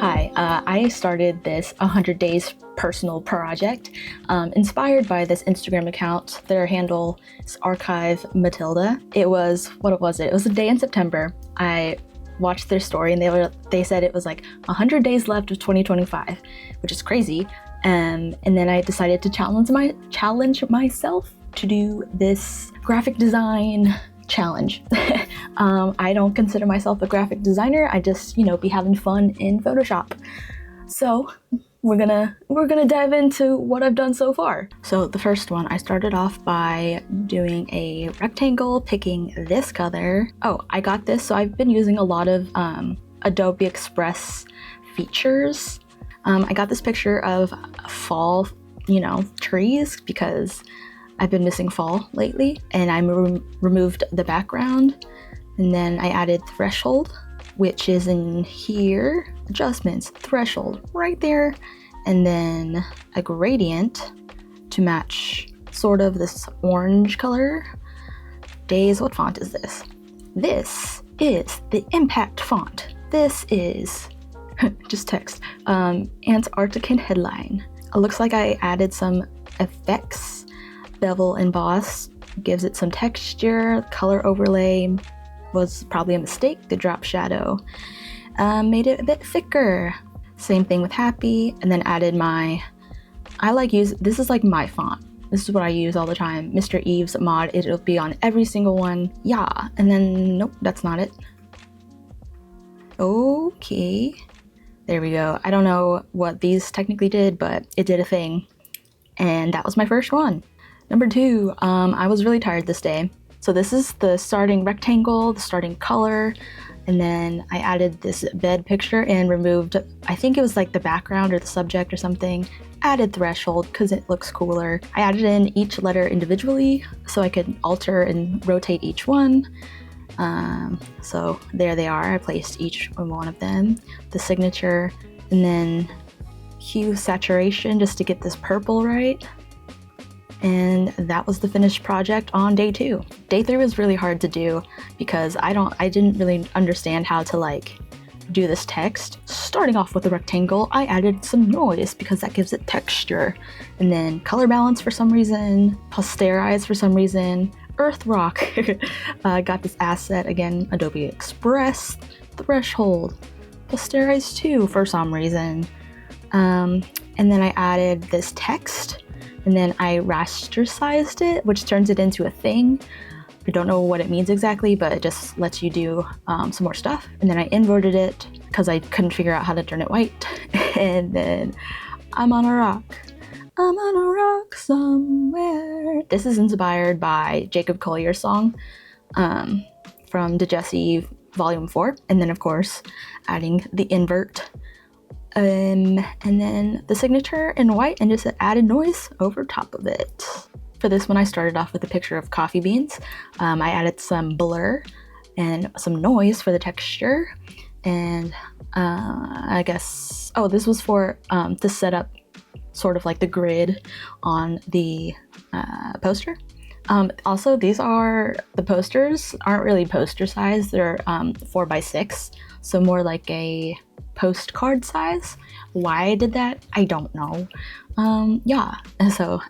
Hi, I started this 100 days personal project inspired by this Instagram account. Their handle is Archive Matilda. It was, what was it? It was a day in September. I watched their story and they said it was like 100 days left of 2025, which is crazy. And then I decided to challenge myself to do this graphic design challenge. I don't consider myself a graphic designer. I just, be having fun in Photoshop. So we're gonna dive into what I've done so far. So the first one, I started off by doing a rectangle, picking this color. Oh, I got this. So I've been using a lot of Adobe Express features. I got this picture of fall, trees because I've been missing fall lately, and I removed the background, and then I added threshold, which is in here, adjustments, threshold, right there, and then a gradient to match sort of this orange color. Days, what font is this? This is the impact font. This is just text, Antarctican headline. It looks like I added some effects. Bevel emboss gives it some texture. Color overlay was probably a mistake. The drop shadow made it a bit thicker. Same thing with happy, and then added this is like my font. This is what I use all the time. Mr. Eve's mod, it'll be on every single one. Yeah, and then nope, that's not it. Okay, there we go. I don't know what these technically did, but it did a thing, and that was my first one. Number 2, I was really tired this day. So this is the starting rectangle, the starting color, and then I added this bed picture and removed, I think it was like the background or the subject or something. Added threshold because it looks cooler. I added in each letter individually so I could alter and rotate each one. So there they are. I placed each one of them. The signature, and then hue saturation just to get this purple right. And that was the finished project on day 2. Day 3 was really hard to do because I didn't really understand how to do this text. Starting off with a rectangle, I added some noise because that gives it texture. And then color balance for some reason, posterize for some reason, earth rock. Got this asset again, Adobe Express, threshold, posterize too for some reason. And then I added this text. And then I rasterized it, which turns it into a thing. I don't know what it means exactly, but it just lets you do some more stuff. And then I inverted it because I couldn't figure out how to turn it white. And then I'm on a rock. I'm on a rock somewhere. This is inspired by Jacob Collier's song from the Jesse Volume 4. And then, of course, adding the invert. And then the signature in white and just added noise over top of it. For this one, I started off with a picture of coffee beans. I added some blur and some noise for the texture. And I guess, this was for to set up sort of like the grid on the poster. Also, the posters aren't really poster size. They're 4x6, so more like a postcard size. Why I did that, I don't know. And so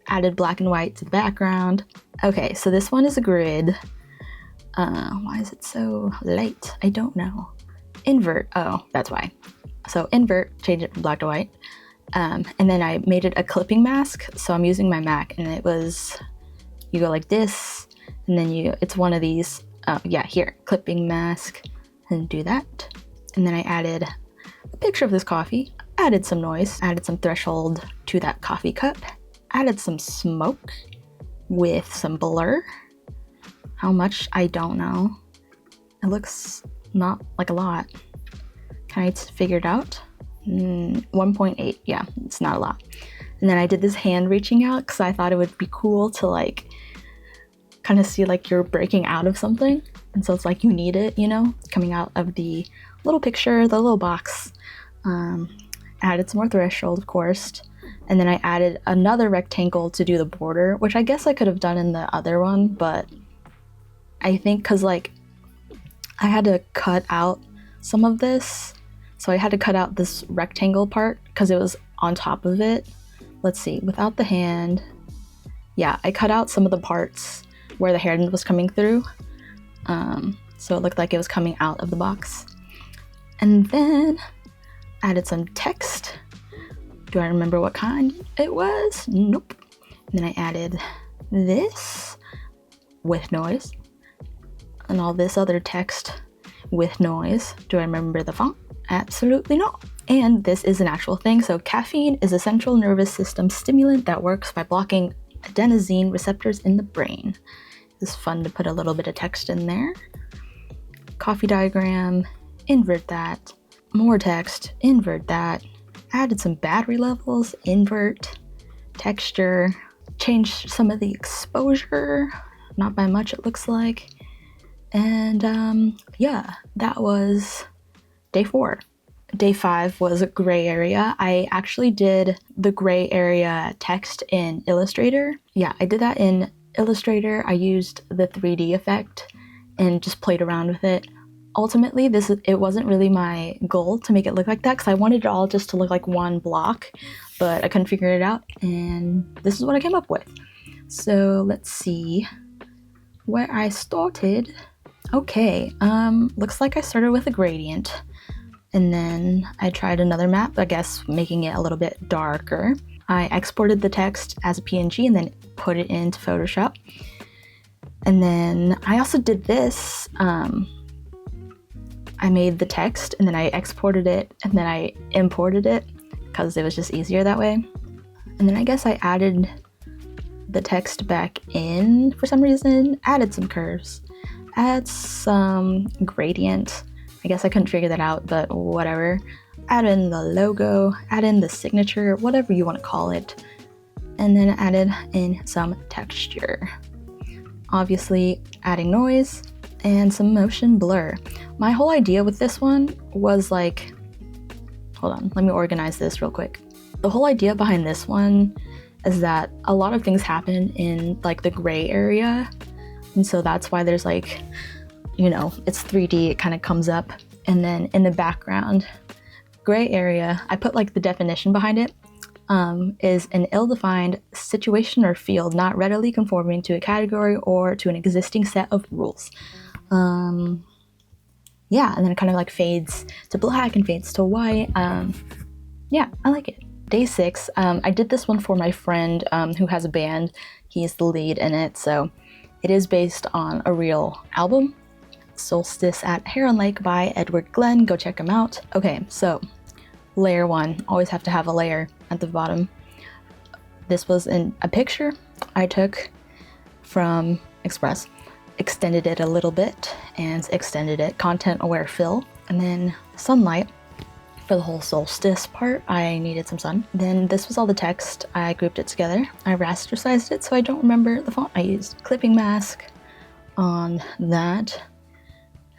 added black and white to the background. Okay, so this one is a grid. Why is it so light? I don't know. Invert, that's why. So invert, change it from black to white. And then I made it a clipping mask. So I'm using my Mac, and it was, you go like this, and then it's one of these, here, clipping mask, and do that. And then I added a picture of this coffee, added some noise, added some threshold to that coffee cup, added some smoke with some blur. How much? I don't know. It looks not like a lot. Can I figure it out? 1.8, yeah, it's not a lot. And then I did this hand reaching out because I thought it would be cool to kind of see you're breaking out of something. And so it's you need it, coming out of the little picture, the little box. Added some more threshold, of course. And then I added another rectangle to do the border, which I guess I could have done in the other one, but I think because I had to cut out some of this So I had to cut out this rectangle part because it was on top of it. Let's see, without the hand. Yeah, I cut out some of the parts where the hair was coming through. So it looked like it was coming out of the box. And then added some text. Do I remember what kind it was? Nope. And then I added this with noise and all this other text with noise. Do I remember the font? Absolutely not. And this is an actual thing. So caffeine is a central nervous system stimulant that works by blocking adenosine receptors in the brain. It's fun to put a little bit of text in there. Coffee diagram, invert that. More text, invert that. Added some battery levels, invert. Texture, changed some of the exposure, not by much it looks like. And yeah, that was day 4. Day 5 was a gray area. I actually did the gray area text in Illustrator. Yeah, I did that in Illustrator. I used the 3D effect and just played around with it. Ultimately, it wasn't really my goal to make it look like that because I wanted it all just to look like one block, but I couldn't figure it out, and this is what I came up with. So let's see where I started. Okay, looks like I started with a gradient, and then I tried another map, I guess making it a little bit darker. I exported the text as a PNG and then put it into Photoshop. And then I also did this. I made the text and then I exported it and then I imported it because it was just easier that way. And then I guess I added the text back in for some reason, added some curves, add some gradient. I guess I couldn't figure that out, but whatever. Add in the logo, add in the signature, whatever you want to call it. And then added in some texture. Obviously adding noise and some motion blur. My whole idea with this one was like, hold on, let me organize this real quick. The whole idea behind this one is that a lot of things happen in like the gray area. And so that's why there's like, you know, it's 3D, it kind of comes up. And then in the background, gray area, I put like the definition behind it, is an ill-defined situation or field not readily conforming to a category or to an existing set of rules. Yeah, and then it kind of like fades to black and fades to white. Yeah, I like it. Day 6, I did this one for my friend who has a band. He's the lead in it, so it is based on a real album, Solstice at Heron Lake by Edward Glenn. Go check him out. Okay, so layer 1, always have to have a layer at the bottom. This was in a picture I took from Express, extended it a little bit and extended it, content aware fill, and then sunlight. For the whole solstice part, I needed some sun. Then this was all the text. I grouped it together. I rasterized it so I don't remember the font I used. Clipping mask on that.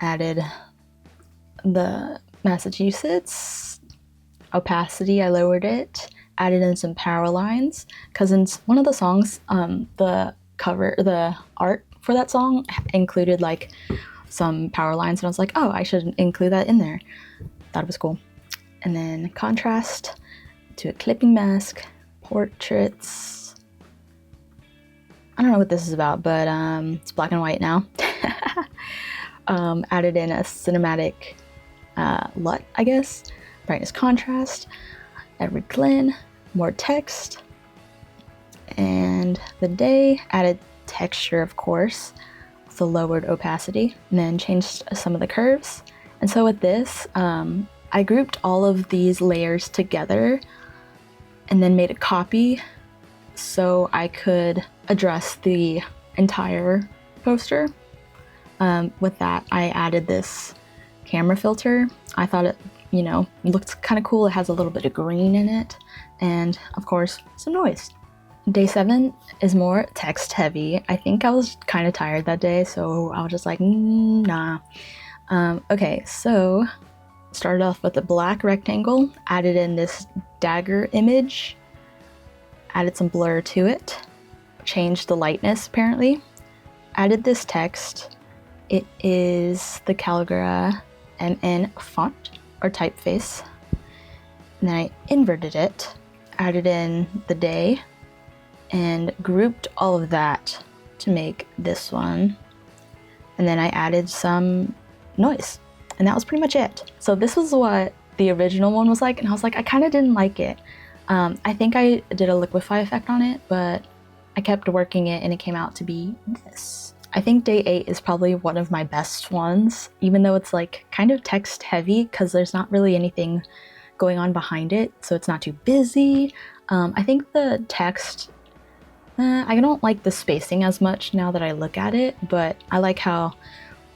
Added the Massachusetts. Opacity, I lowered it. Added in some power lines. Because in one of the songs, the art for that song included like some power lines, and I was like, oh, I should include that in there. Thought it was cool. And then contrast to a clipping mask, portraits. I don't know what this is about, but it's black and white now. Added in a cinematic LUT, I guess. Brightness contrast. Edward Glenn, more text. And the day, added texture, of course, with a lowered opacity, and then changed some of the curves. And so with this, I grouped all of these layers together and then made a copy so I could address the entire poster. With that, I added this camera filter. I thought it, you know, looked kind of cool. It has a little bit of green in it, and of course, some noise. Day 7 is more text heavy. I think I was kind of tired that day, so I was just like, nah. Okay, so started off with a black rectangle, added in this dagger image, added some blur to it, changed the lightness apparently, added this text. It is the Calligra MN font. or typeface. And then I inverted it, added in the day, and grouped all of that to make this one. And then I added some noise, and that was pretty much it. So this was what the original one was like, and I was like, I kind of didn't like it. I think I did a liquify effect on it, but I kept working it and it came out to be this. I think day 8 is probably one of my best ones, even though it's like kind of text heavy because there's not really anything going on behind it, so it's not too busy. I think the text, I don't like the spacing as much now that I look at it, but I like how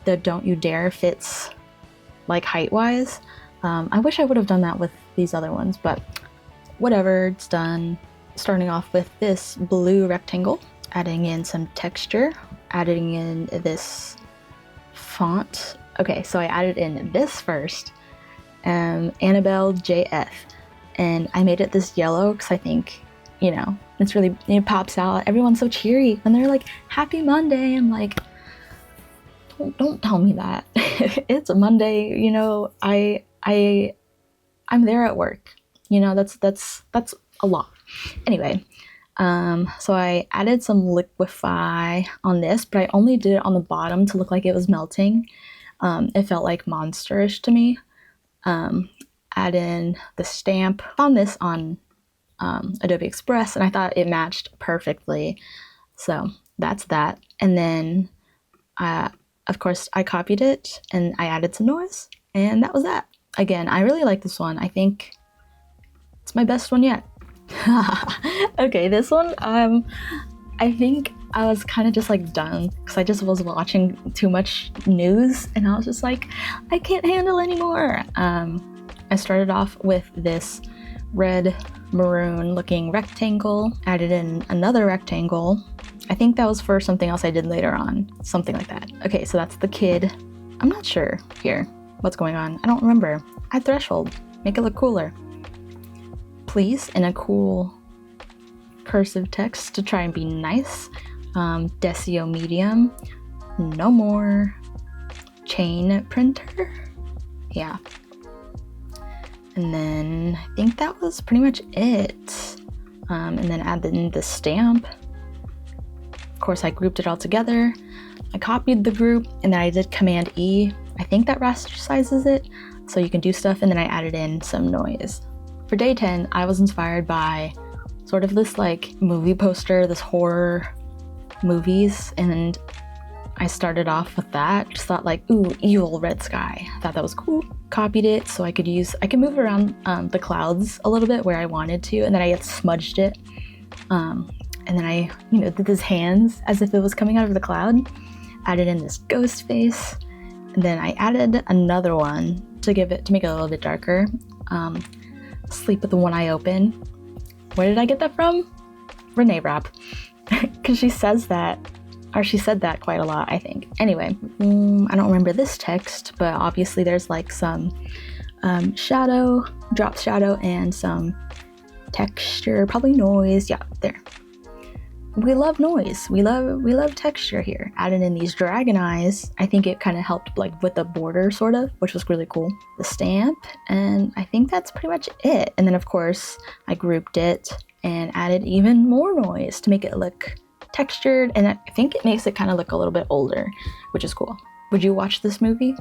the don't you dare fits like height-wise. I wish I would have done that with these other ones, but whatever, it's done. Starting off with this blue rectangle, adding in some texture, adding in this font. Okay, so I added in this first, Annabelle JF, and I made it this yellow because I think, you know, it's really, it pops out. Everyone's so cheery when they're like, Happy Monday. I'm like, don't tell me that. It's a Monday, you know, I'm there at work. You know, that's a lot. Anyway, so I added some liquify on this, but I only did it on the bottom to look like it was melting. It felt like monsterish to me. Add in the stamp. Found this on Adobe Express, and I thought it matched perfectly. So that's that. And then, of course, I copied it and I added some noise, and that was that. Again, I really like this one. I think it's my best one yet. Okay, this one, I think I was kind of just like done because I just was watching too much news and I was just like, I can't handle anymore. I started off with this red maroon looking rectangle, added in another rectangle. I think that was for something else I did later on, something like that. Okay, so that's the kid. I'm not sure here what's going on. I don't remember. Add threshold, make it look cooler. Please, in a cool cursive text to try and be nice. Decio medium, no more. Chain printer, yeah. And then I think that was pretty much it. And then add in the stamp. Of course, I grouped it all together. I copied the group and then I did Command E. I think that raster sizes it so you can do stuff, and then I added in some noise. For day 10, I was inspired by sort of this like movie poster, this horror movies, and I started off with that. Just thought like, ooh, evil red sky. Thought that was cool. Copied it so I could move around the clouds a little bit where I wanted to, and then I had smudged it. And then I, did his hands as if it was coming out of the cloud. Added in this ghost face, and then I added another one to make it a little bit darker. Sleep with the one eye open. Where did I get that from? Renee Rapp, because she says that, or she said that quite a lot, I think. Anyway, I don't remember this text, but obviously there's like some shadow, drop shadow, and some texture, probably noise. Yeah, there. We love noise. We love texture here. Added in these dragon eyes. I think it kind of helped like with the border sort of, which was really cool. The stamp, and I think that's pretty much it. And then of course I grouped it and added even more noise to make it look textured, and I think it makes it kind of look a little bit older, which is cool. Would you watch this movie?